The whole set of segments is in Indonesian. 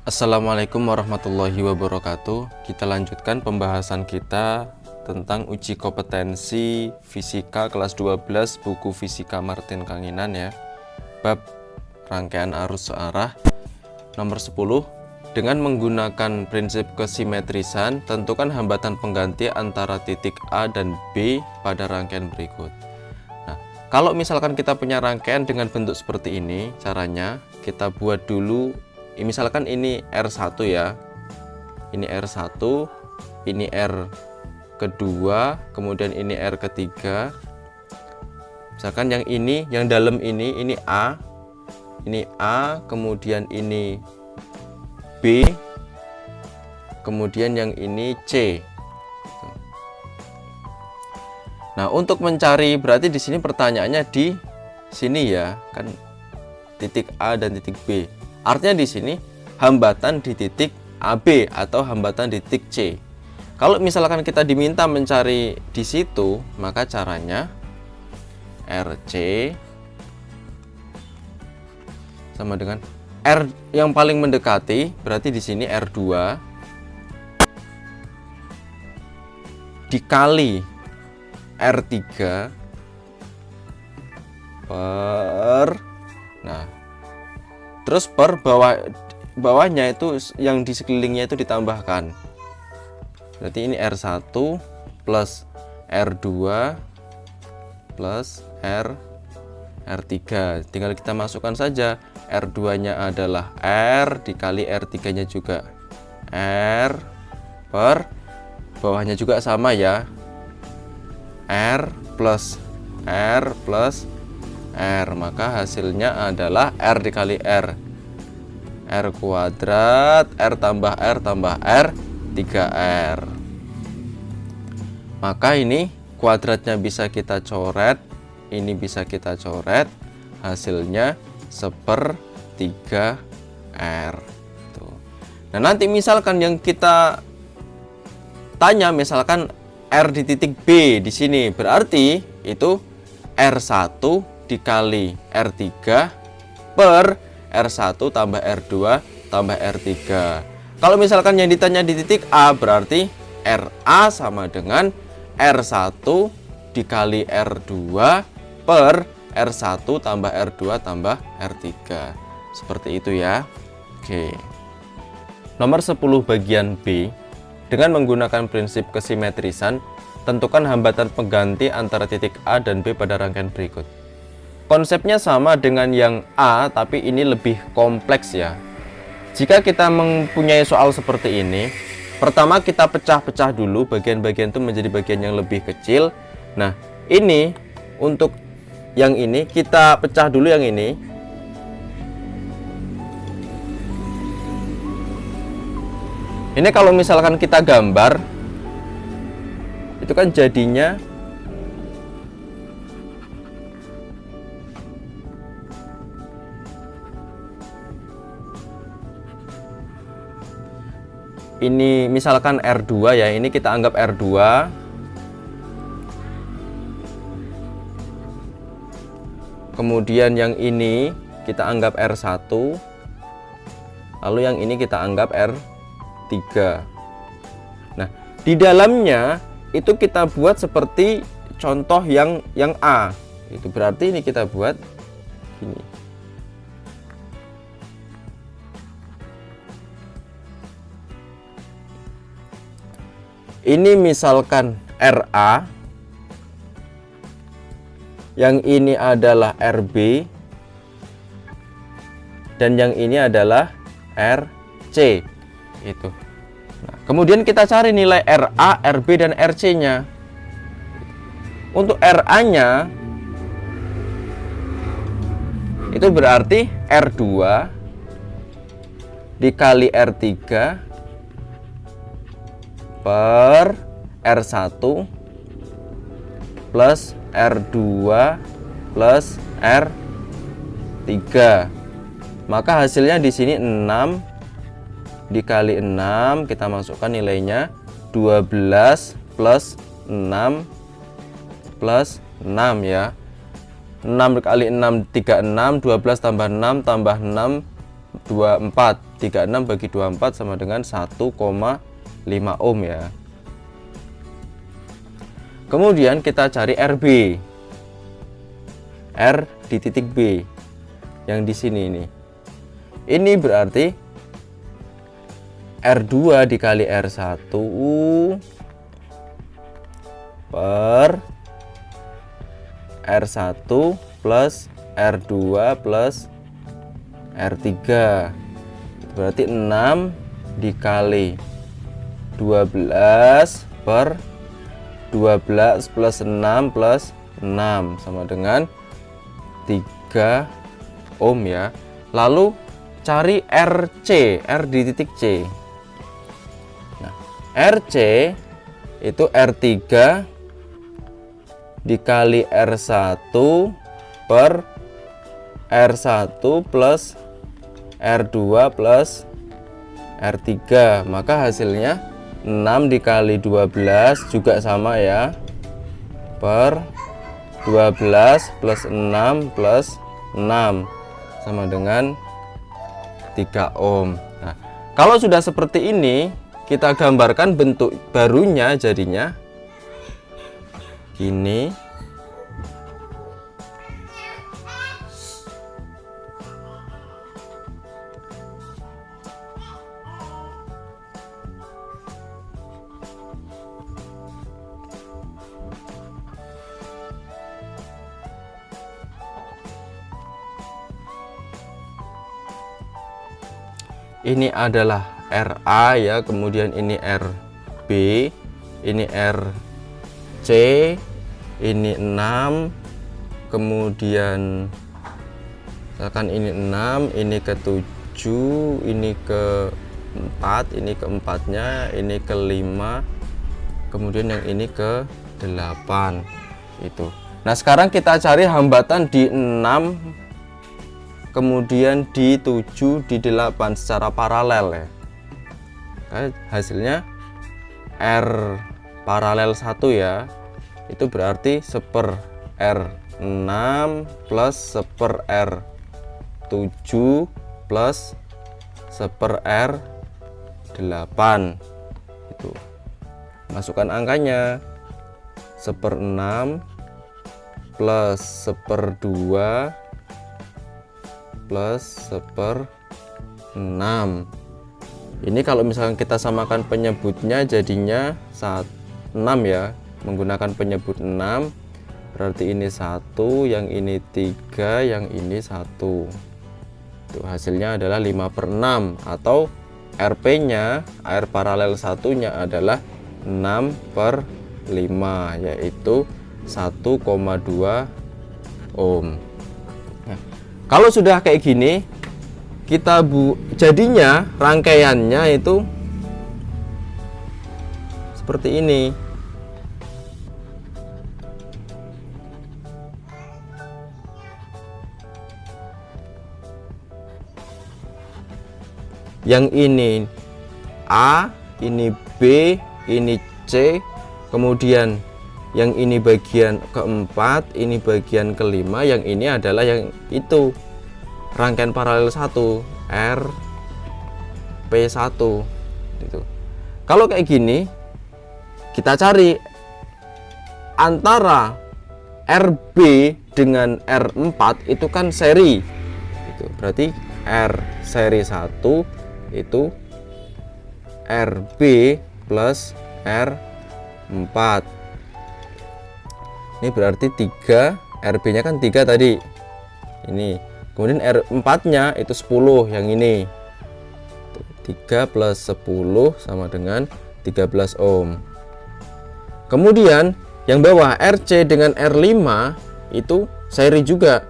Assalamualaikum warahmatullahi wabarakatuh. Kita lanjutkan pembahasan kita tentang uji kompetensi fisika kelas 12 buku Fisika Martin Kanginan ya. Bab rangkaian arus searah nomor 10. Dengan menggunakan prinsip kesimetrisan, tentukan hambatan pengganti antara titik A dan B pada rangkaian berikut. Nah, kalau misalkan kita punya rangkaian dengan bentuk seperti ini, caranya kita buat dulu. Misalkan ini R1 ya, ini R1, ini R kedua, kemudian ini R ketiga. Misalkan yang ini, yang dalam ini A, kemudian ini B, kemudian yang ini C. Nah, untuk mencari, berarti di sini pertanyaannya di sini ya, kan titik A dan titik B. Artinya di sini hambatan di titik AB atau hambatan di titik C. Kalau misalkan kita diminta mencari di situ, maka caranya RC sama dengan R yang paling mendekati, berarti di sini R2 dikali R3 per, nah terus per bawahnya itu yang di sekelilingnya itu ditambahkan. Berarti ini R1 plus R2 plus R3. Tinggal kita masukkan saja. R2-nya adalah R dikali R3-nya juga R per bawahnya juga sama ya. R plus R plus R, maka hasilnya adalah R dikali R kuadrat, R tambah R tambah R, 3R. Maka ini kuadratnya bisa kita coret, ini bisa kita coret, hasilnya 1/3R. Tuh. Nah, nanti misalkan yang kita tanya, misalkan R di titik B di sini, berarti itu R1 dikali R3 per R1 tambah R2 tambah R3. Kalau misalkan yang ditanya di titik A, berarti RA sama dengan R1 dikali R2 per R1 tambah R2 tambah R3. Seperti itu ya. Oke. Nomor 10 bagian B. Dengan menggunakan prinsip kesimetrisan, tentukan hambatan pengganti antara titik A dan B pada rangkaian berikut. Konsepnya sama dengan yang A, tapi ini lebih kompleks ya. Jika kita mempunyai soal seperti ini, pertama kita pecah-pecah dulu bagian-bagian itu menjadi bagian yang lebih kecil. Nah, ini untuk yang ini kita pecah dulu yang ini. Ini kalau misalkan kita gambar, itu kan jadinya ini misalkan R2 ya, ini kita anggap R2. Kemudian yang ini kita anggap R1. Lalu yang ini kita anggap R3. Nah, di dalamnya itu kita buat seperti contoh yang A. Itu berarti ini kita buat ini. Ini misalkan RA, yang ini adalah RB, dan yang ini adalah RC. Itu. Nah, kemudian kita cari nilai RA, RB, dan RC-nya. Untuk RA-nya itu berarti R2 dikali R3 per R1 plus R2 plus R3. Maka hasilnya di sini 6 dikali 6, kita masukkan nilainya 12 plus 6 plus 6 ya. 6 dikali 6 36, 12 tambah 6 tambah 6 24. 36 bagi 24 sama dengan 1,5 ohm ya. Kemudian kita cari RB. R di titik B yang di sini ini. Ini berarti R2 dikali R1 per R1 plus R2 plus R3. Berarti 6 dikali 12 per 12 plus 6 plus 6 sama dengan 3 ohm ya. Lalu cari RC, R di titik C. Nah, RC itu R3 dikali R1 per R1 plus R2 plus R3. Maka hasilnya 6 dikali 12 juga sama ya, per 12 plus 6 plus 6 sama dengan 3 ohm. Nah, kalau sudah seperti ini, kita gambarkan bentuk barunya jadinya gini. Ini adalah RA ya, kemudian ini RB, ini RC, ini 6, kemudian misalkan ini 6, ini ke 7, ini ke 4, ini ke 4-nya, ini ke 5, kemudian yang ini ke 8 itu. Nah, sekarang kita cari hambatan di 6, kemudian di 7, di 8 secara paralel ya. Hasilnya R paralel 1 ya, itu berarti seper R6 plus seper R7 plus seper R8 itu. Masukkan angkanya, seper 6 plus seper 2 plus seper 6. Ini kalau misalkan kita samakan penyebutnya jadinya 6 ya, menggunakan penyebut 6, berarti ini 1, yang ini 3, yang ini 1. Itu hasilnya adalah 5/6, atau RP nya, R paralel 1 nya adalah 6/5, yaitu 1,2 ohm. Nah, kalau sudah kayak gini, kita jadinya rangkaiannya itu seperti ini. Yang ini A, ini B, ini C, kemudian yang ini bagian keempat, ini bagian kelima, yang ini adalah yang itu rangkaian paralel 1, RP1 gitu. Kalau kayak gini, kita cari antara RB dengan R4 itu kan seri gitu. Berarti R seri 1 itu RB plus R4. Ini berarti 3, RB nya kan 3 tadi ini, kemudian R4 nya itu 10, yang ini 3 plus 10 sama dengan 13 ohm. Kemudian yang bawah RC dengan R5 itu seri juga,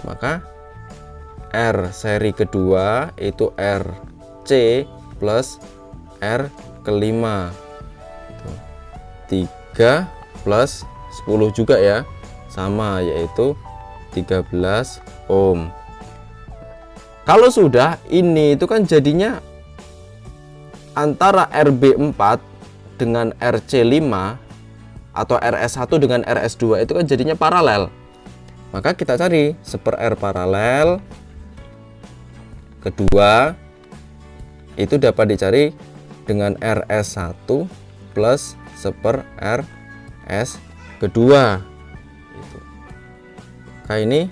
maka R seri kedua itu RC plus R kelima, 3 plus 10 juga ya, sama, yaitu 13 ohm. Kalau sudah ini itu kan jadinya antara RB4 dengan RC5 atau RS1 dengan RS2 itu kan jadinya paralel. Maka kita cari seper R paralel kedua itu dapat dicari dengan RS1 plus 1/r RS kedua. Itu. Maka ini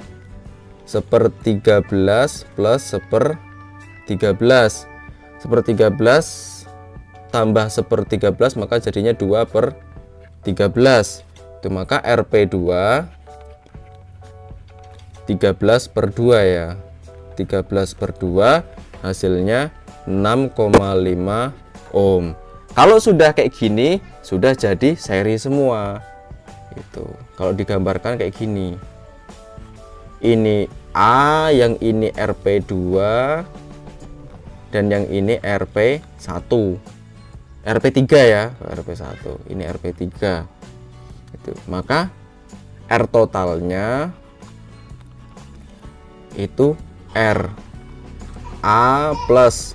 1/13 plus 1/13. 1/13 tambah 1/13 maka jadinya 2/13. Itu maka RP2 13/2 ya. 13/2 hasilnya 6,5 ohm. Kalau sudah kayak gini sudah jadi seri semua. Itu kalau digambarkan kayak gini, ini A, yang ini RP2 dan yang ini RP1, RP3 ya, RP1 ini RP3. Itu maka R totalnya itu R A plus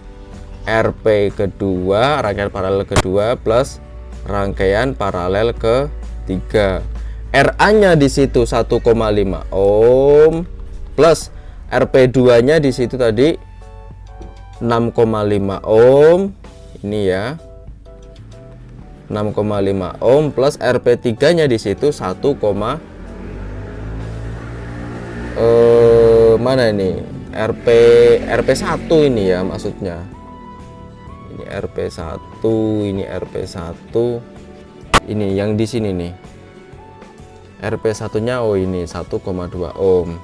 RP kedua, rangkaian paralel kedua plus rangkaian paralel ketiga. RA nya di situ 1,5 ohm plus RP2 nya di situ tadi 6,5 ohm. Ini ya 6,5 ohm plus RP3 nya di situ 1, mana ini RP1 ini ya maksudnya. Ini RP1, ini RP1. Ini yang di sini nih. RP1-nya oh ini 1,2 ohm.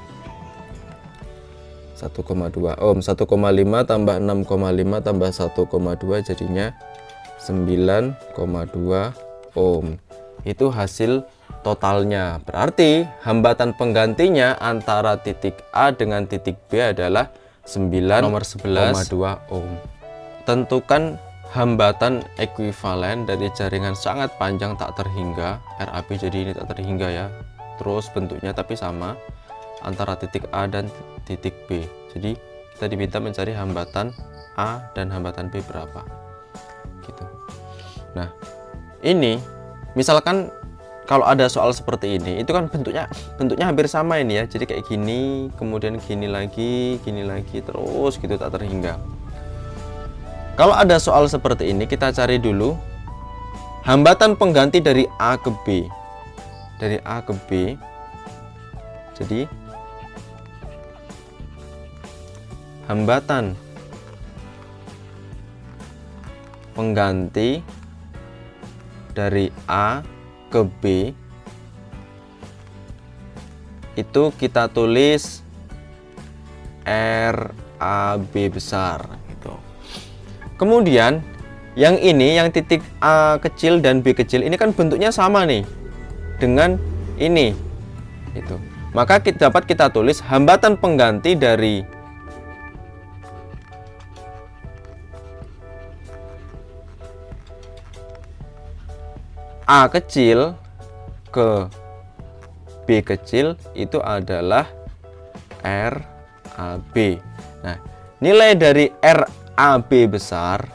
1,2 ohm. 1,5 tambah 6,5 tambah 1,2 jadinya 9,2 ohm. Itu hasil totalnya. Berarti hambatan penggantinya antara titik A dengan titik B adalah 9,2 ohm. Tentukan hambatan ekuivalen dari jaringan sangat panjang tak terhingga RAB, jadi ini tak terhingga ya, terus bentuknya tapi sama antara titik A dan titik B. Jadi kita diminta mencari hambatan A dan hambatan B berapa gitu. Nah ini misalkan kalau ada soal seperti ini, itu kan bentuknya hampir sama ini ya, jadi kayak gini, kemudian gini lagi, terus gitu tak terhingga. Kalau ada soal seperti ini, kita cari dulu hambatan pengganti dari A ke B. Dari A ke B. Jadi hambatan pengganti dari A ke B itu kita tulis RAB besar gitu. Kemudian yang ini, yang titik A kecil dan B kecil ini kan bentuknya sama nih dengan ini itu. Maka dapat kita tulis hambatan pengganti dari A kecil ke B kecil itu adalah RAB. Nah, nilai dari RAB besar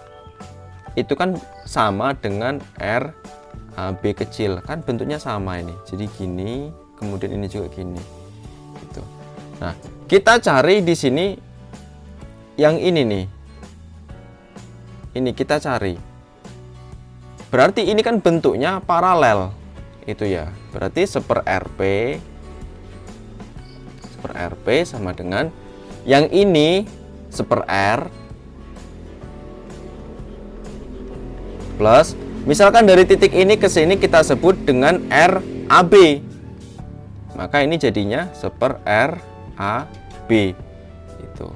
itu kan sama dengan RAB kecil, kan bentuknya sama ini. Jadi gini, kemudian ini juga gini. Gitu. Nah, kita cari di sini yang ini nih. Ini kita cari. Berarti ini kan bentuknya paralel itu ya. Berarti 1/RP sama dengan yang ini 1/R plus misalkan dari titik ini ke sini kita sebut dengan RAB. Maka ini jadinya 1/RAB itu.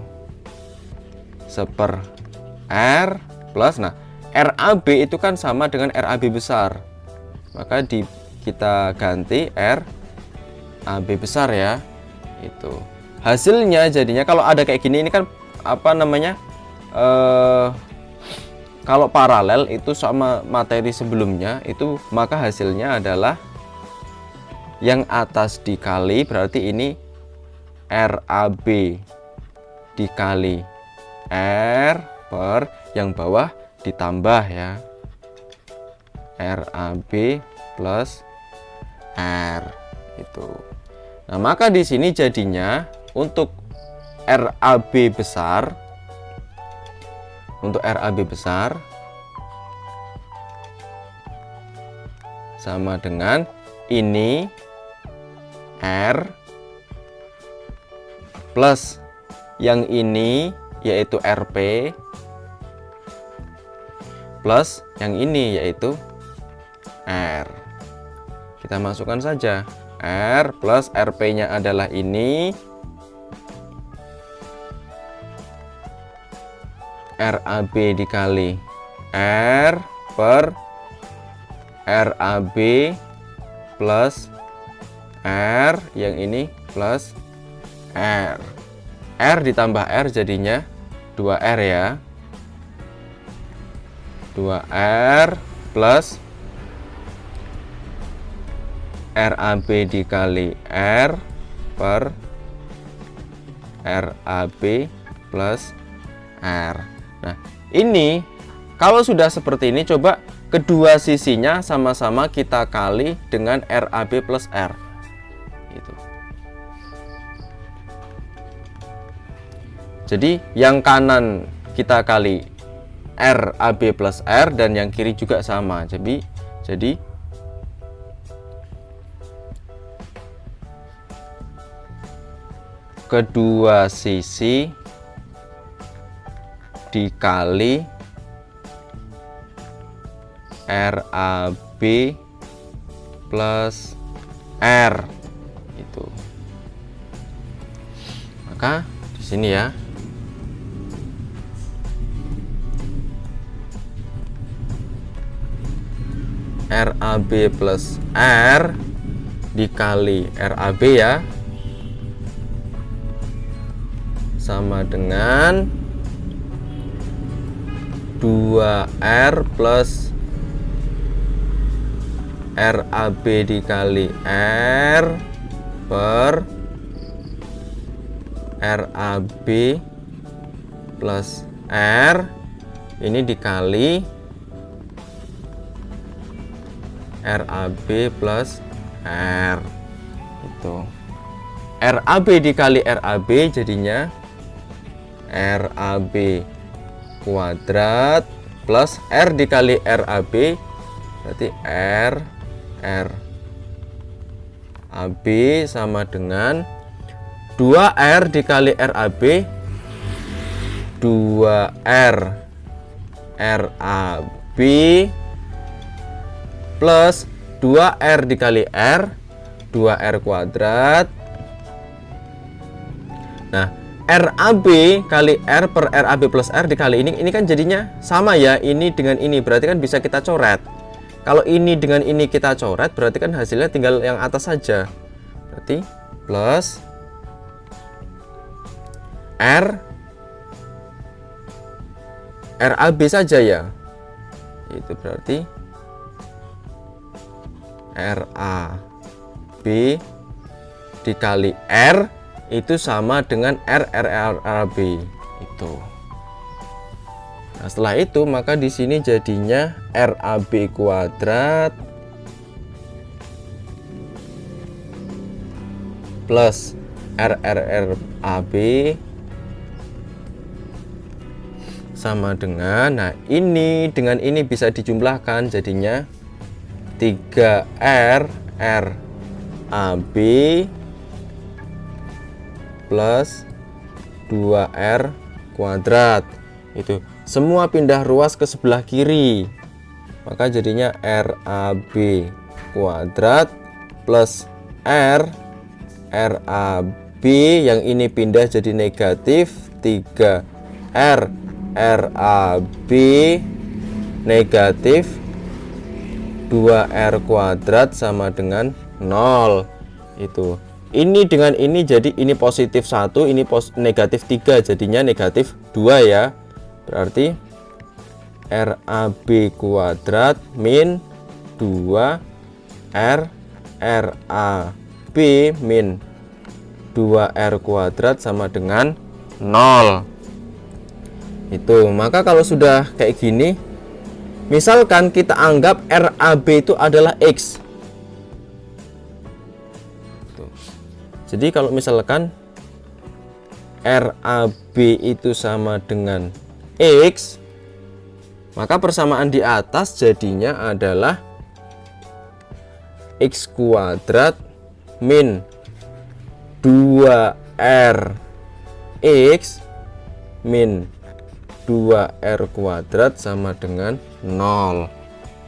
1/R plus, nah RAB itu kan sama dengan RAB besar, maka kita ganti RAB besar ya. Itu hasilnya jadinya kalau ada kayak gini, ini kan apa namanya, kalau paralel itu sama materi sebelumnya itu, maka hasilnya adalah yang atas dikali, berarti ini RAB dikali R per yang bawah ditambah ya, RAB plus R itu. Nah, maka di sini jadinya untuk RAB besar untuk RAB besar sama dengan ini R plus yang ini yaitu RP plus yang ini yaitu R. Kita masukkan saja R plus RP nya adalah ini, RAB dikali R per RAB plus R, yang ini plus R. R ditambah R jadinya 2R ya. 2R plus RAB dikali R per RAB plus R. Nah, ini kalau sudah seperti ini, coba kedua sisinya sama-sama kita kali dengan RAB plus R. Gitu. Jadi yang kanan kita kali RAB plus R dan yang kiri juga sama. Jadi kedua sisi dikali RAB plus R itu. Maka di sini ya. RAB plus R dikali RAB ya, sama dengan 2R plus RAB dikali R per RAB plus R ini dikali RAB plus R. Itu RAB dikali RAB jadinya RAB kuadrat plus R dikali RAB berarti RAB sama dengan 2R dikali RAB 2R RAB plus 2R dikali R 2R kuadrat. Nah, RAB kali R per RAB plus R dikali ini kan jadinya sama ya, ini dengan ini, berarti kan bisa kita coret. Kalau ini dengan ini kita coret, berarti kan hasilnya tinggal yang atas saja. Berarti plus RAB saja ya. Itu berarti RAB dikali R itu sama dengan RAB itu. Nah, setelah itu maka di sini jadinya RAB kuadrat plus RAB sama dengan, nah ini dengan ini bisa dijumlahkan jadinya 3R RAB plus 2R kuadrat. Itu semua pindah ruas ke sebelah kiri, maka jadinya RAB kuadrat plus RAB yang ini pindah jadi negatif 3R RAB negatif 2R kuadrat sama dengan 0. Itu ini dengan ini jadi ini positif 1, ini negatif 3, jadinya negatif 2 ya. Berarti RAB kuadrat min 2R RAB min 2R kuadrat sama dengan 0. Itu maka kalau sudah kayak gini, misalkan kita anggap RAB itu adalah X. Jadi kalau misalkan RAB itu sama dengan X, Maka persamaan di atas jadinya adalah X kuadrat min 2R X min 2R kuadrat sama dengan 0.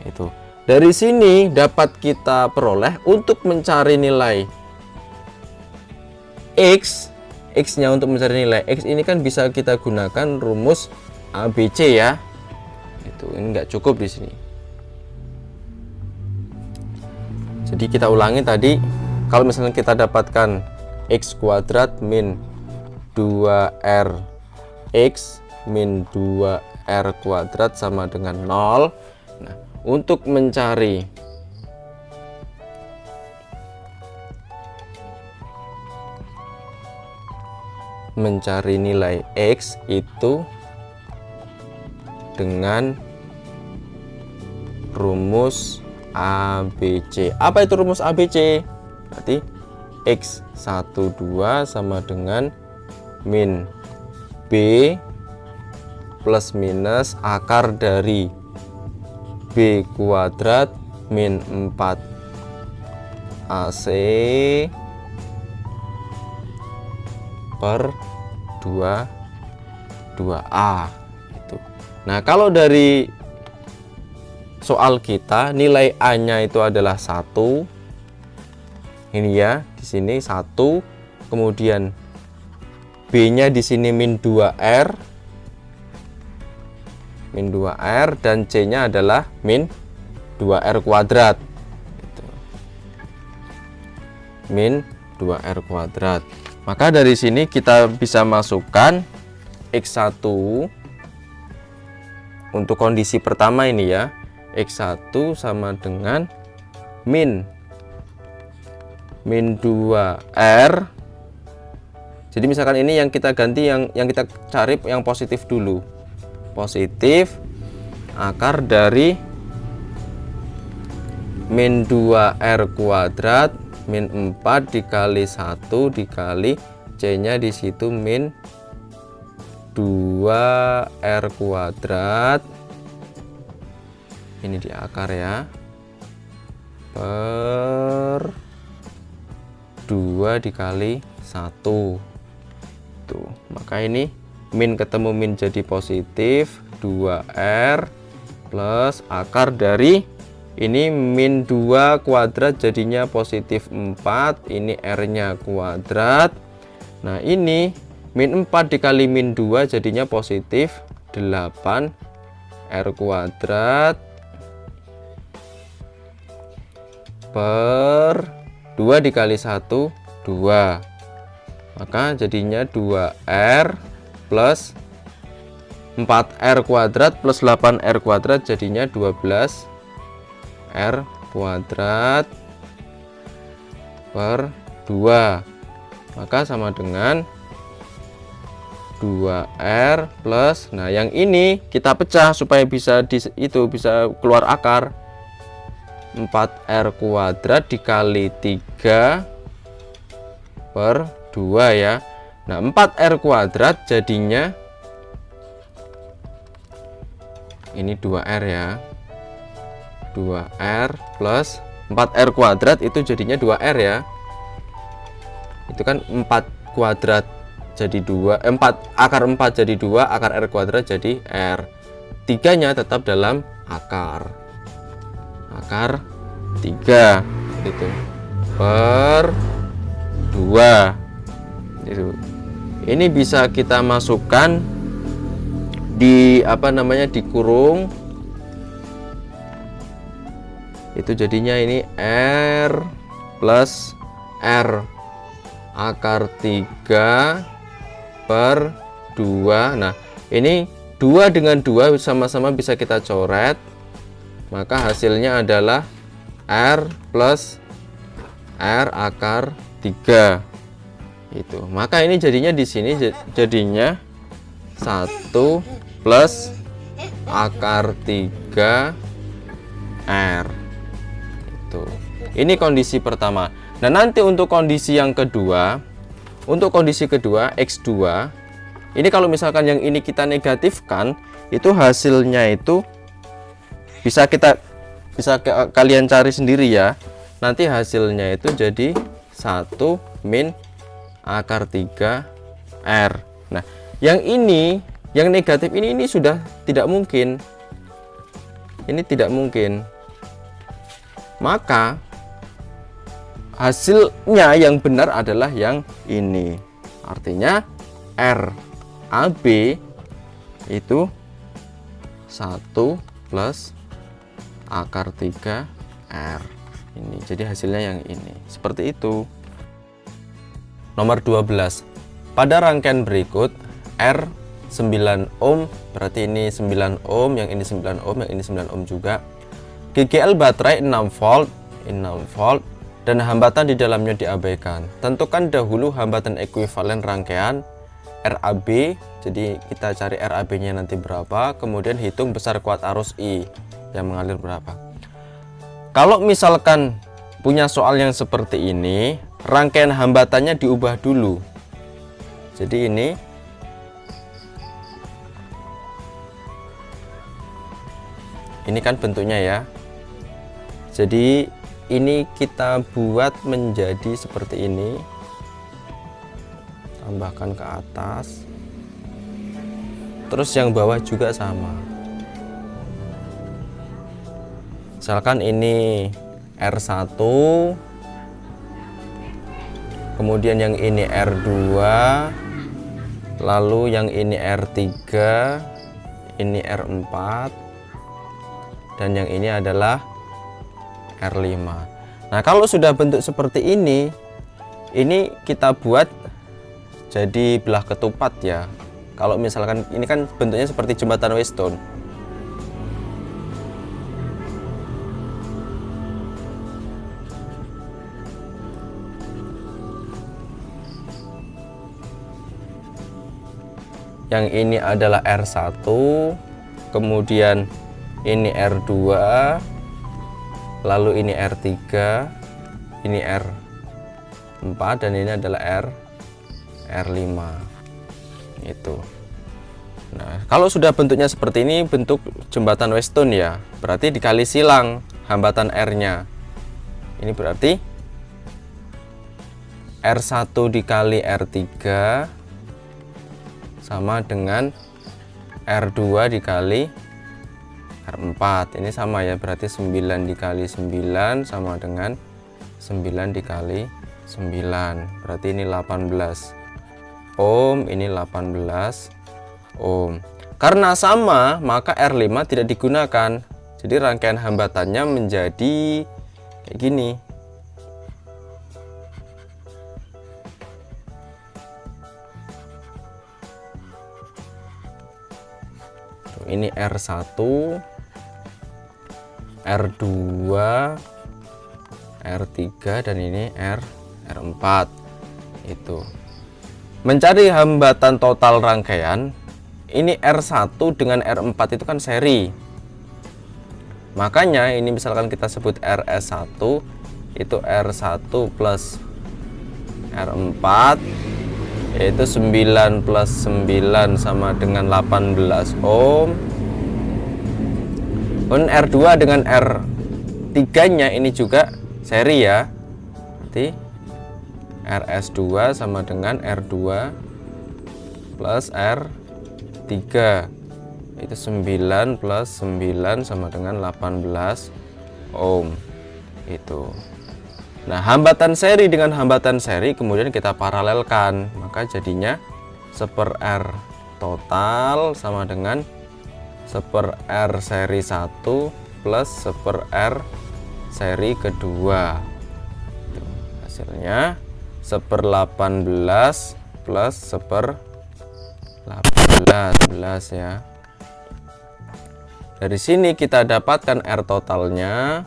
Itu. Dari sini dapat kita peroleh untuk mencari nilai X-nya untuk mencari nilai X ini kan bisa kita gunakan rumus ABC ya. Itu ini enggak cukup di sini. Jadi kita ulangi tadi, kalau misalnya kita dapatkan X kuadrat min 2R X min 2R kuadrat sama dengan 0. Nah, untuk mencari nilai X itu dengan rumus ABC. Apa itu rumus ABC? Berarti X12 sama dengan min B plus minus akar dari B kuadrat min 4 AC per 2A itu. Nah, kalau dari soal kita nilai A-nya itu adalah 1. Ini ya, di sini 1. Kemudian B-nya di sini min 2R. Min 2R dan C-nya adalah min 2R kuadrat. Gitu. Min 2R kuadrat. Maka dari sini kita bisa masukkan X1 untuk kondisi pertama ini ya. X1 sama dengan min 2R. Jadi misalkan ini yang kita ganti, yang kita cari yang positif dulu. Positif akar dari min 2R kuadrat min 4 dikali 1 dikali C-nya di situ min 2R kuadrat. Ini di akar ya, per 2 dikali 1. Tuh, maka ini min ketemu min jadi positif 2R plus akar dari ini min 2 kuadrat jadinya positif 4, ini R-nya kuadrat. Nah, ini min 4 dikali min 2 jadinya positif 8 R kuadrat per 2 dikali 1 2. Maka jadinya 2R plus 4R kuadrat plus 8R kuadrat jadinya 12R kuadrat per 2. Maka sama dengan 2R plus, nah yang ini kita pecah supaya bisa bisa keluar akar. 4R kuadrat dikali 3 per 2 ya. Nah, 4R kuadrat jadinya ini 2R ya. 2R plus 4R kuadrat itu jadinya 2R ya. Itu kan 4 kuadrat jadi 2, 4 akar 4 jadi 2, akar R kuadrat jadi R. 3-nya tetap dalam akar 3 itu per 2 itu. Ini bisa kita masukkan di dikurung. Itu jadinya ini R plus R akar 3 per 2. Nah, ini 2 dengan 2 sama-sama bisa kita coret. Maka hasilnya adalah R plus R akar 3. Itu. Maka ini jadinya di sini jadinya 1 plus akar 3 R. Itu. Ini kondisi pertama. Nah, nanti untuk kondisi yang kedua, X2, ini kalau misalkan yang ini kita negatifkan, itu hasilnya itu bisa kalian cari sendiri ya. Nanti hasilnya itu jadi 1 min akar 3 R. Nah, yang ini, yang negatif ini sudah tidak mungkin. Ini tidak mungkin. Maka hasilnya yang benar adalah yang ini. Artinya RAB itu 1 plus akar 3 R. Ini jadi hasilnya yang ini. Seperti itu. Nomor 12. Pada rangkaian berikut R 9 ohm, berarti ini 9 ohm, yang ini 9 ohm, yang ini 9 ohm juga. GGL baterai 6 volt dan hambatan di dalamnya diabaikan. Tentukan dahulu hambatan ekuivalen rangkaian RAB. Jadi kita cari RAB-nya nanti berapa, kemudian hitung besar kuat arus I yang mengalir berapa. Kalau misalkan punya soal yang seperti ini, rangkaian hambatannya diubah dulu. Jadi ini kan bentuknya ya. Jadi ini kita buat menjadi seperti ini. Tambahkan ke atas. Terus yang bawah juga sama. Misalkan ini R1, kemudian yang ini R2, lalu yang ini R3, ini R4, dan yang ini adalah R5. Nah, kalau sudah bentuk seperti ini kita buat jadi belah ketupat ya. Kalau misalkan ini kan bentuknya seperti jembatan Weston. Yang ini adalah R1, kemudian ini R2, lalu ini R3, ini R4, dan ini adalah R5 itu. Nah, kalau sudah bentuknya seperti ini, bentuk jembatan Weston ya, berarti dikali silang hambatan R-nya. Ini berarti R1 dikali R3 sama dengan R2 dikali R4. Ini sama ya, berarti 9 dikali 9 sama dengan 9 dikali 9. Berarti ini 18 ohm, ini 18 ohm. Karena sama, maka R5 tidak digunakan. Jadi rangkaian hambatannya menjadi kayak gini. Ini R1, R2, R3, dan ini R4 itu. Mencari hambatan total rangkaian, ini R1 dengan R4 itu kan seri. Makanya ini misalkan kita sebut RS1, itu R1 plus R4, yaitu 9 plus 9 sama dengan 18 ohm. Dan R2 dengan R3 nya ini juga seri ya, berarti RS2 sama dengan R2 plus R3, itu 9 plus 9 sama dengan 18 ohm itu. Nah, hambatan seri dengan hambatan seri kemudian kita paralelkan, maka jadinya 1/R total sama dengan 1/R seri 1 plus 1/R seri kedua. Itu hasilnya 1/18 plus 1/18 ya. Dari sini kita dapatkan R totalnya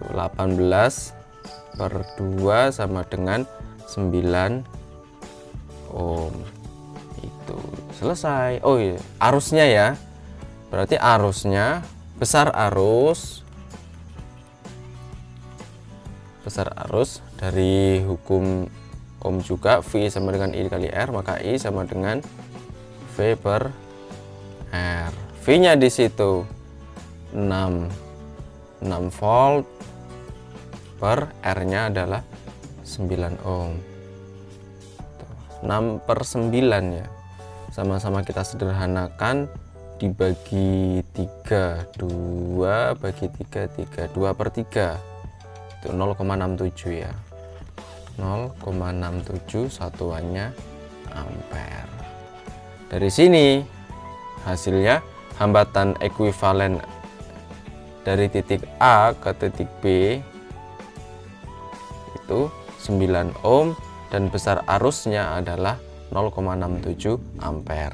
18/2 sama dengan 9 ohm. Itu selesai. Oh iya, arusnya ya. Berarti arusnya besar arus dari hukum Ohm juga, V sama dengan I dikali R, maka I sama dengan V per V-nya di situ 6 volt per R-nya adalah 9 ohm. 6/9 ya. Sama-sama kita sederhanakan, dibagi 3, 2 bagi 3, 2/3 itu 0,67 ya. 0,67 satuannya ampere. Dari sini hasilnya hambatan ekuivalen dari titik A ke titik B itu 9 ohm dan besar arusnya adalah 0,67 ampere.